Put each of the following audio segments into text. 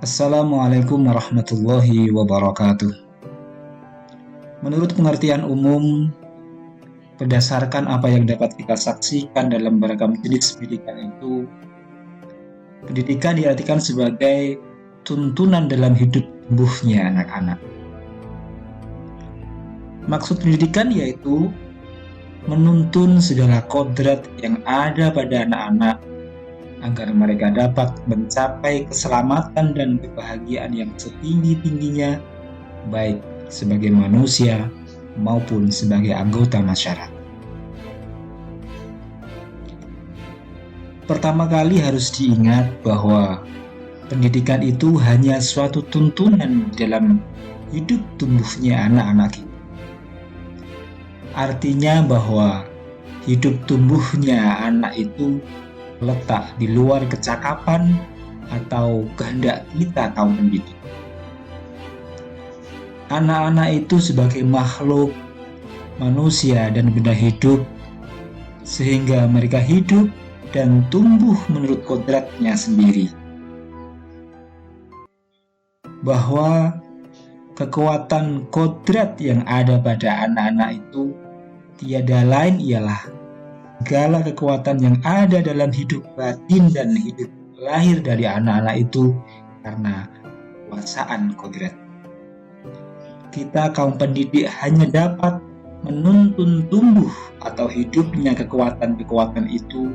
Assalamualaikum warahmatullahi wabarakatuh. Menurut pengertian umum, berdasarkan apa yang dapat kita saksikan dalam beragam jenis pendidikan itu, pendidikan diartikan sebagai tuntunan dalam hidup tumbuhnya anak-anak. Maksud pendidikan yaitu menuntun segala kodrat yang ada pada anak-anak agar mereka dapat mencapai keselamatan dan kebahagiaan yang setinggi-tingginya, baik sebagai manusia maupun sebagai anggota masyarakat. Pertama kali harus diingat bahwa pendidikan itu hanya suatu tuntunan dalam hidup tumbuhnya anak-anak kita. Artinya bahwa hidup tumbuhnya anak itu letak di luar kecakapan atau kehendak kita kaum pendidik. Anak-anak itu sebagai makhluk manusia dan benda hidup, sehingga mereka hidup dan tumbuh menurut kodratnya sendiri. Bahwa kekuatan kodrat yang ada pada anak-anak itu tiada lain ialah segala kekuatan yang ada dalam hidup batin dan hidup lahir dari anak-anak itu karena kekuasaan kodrat. Kita kaum pendidik hanya dapat menuntun tumbuh atau hidupnya kekuatan-kekuatan itu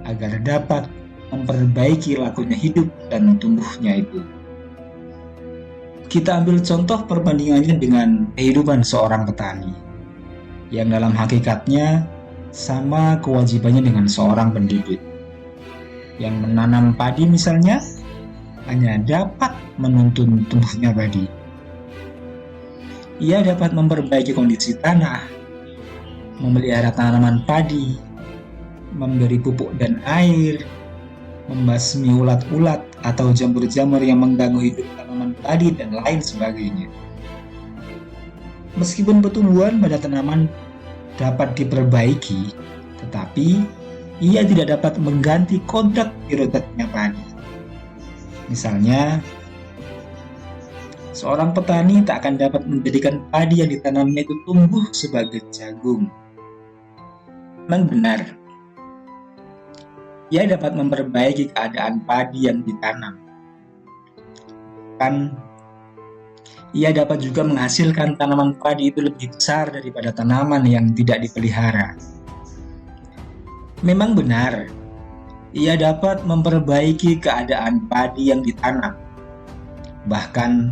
agar dapat memperbaiki lakunya hidup dan tumbuhnya itu. Kita ambil contoh perbandingannya dengan kehidupan seorang petani, yang dalam hakikatnya sama kewajibannya dengan seorang pendidik. Yang menanam padi misalnya hanya dapat menuntun tumbuhnya padi. Ia dapat memperbaiki kondisi tanah, memelihara tanaman padi, memberi pupuk dan air, membasmi ulat-ulat atau jamur-jamur yang mengganggu hidup tanaman padi dan lain sebagainya. Meskipun pertumbuhan pada tanaman dapat diperbaiki, tetapi ia tidak dapat mengganti kodrat birodatnya padi. Misalnya, seorang petani tak akan dapat menjadikan padi yang ditanamnya itu tumbuh sebagai jagung. Memang benar, ia dapat memperbaiki keadaan padi yang ditanam. Ia dapat juga menghasilkan tanaman padi itu lebih besar daripada tanaman yang tidak dipelihara. Memang benar, ia dapat memperbaiki keadaan padi yang ditanam. Bahkan,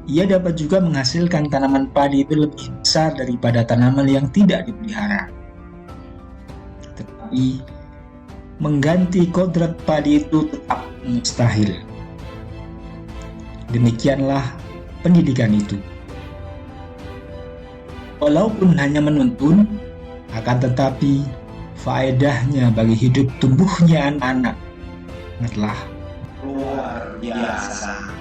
ia dapat juga menghasilkan tanaman padi itu lebih besar daripada tanaman yang tidak dipelihara. Tetapi, mengganti kodrat padi itu tetap mustahil. Demikianlah pendidikan itu. Walaupun hanya menuntun, akan tetapi faedahnya bagi hidup tumbuhnya anak-anak sangatlah luar biasa.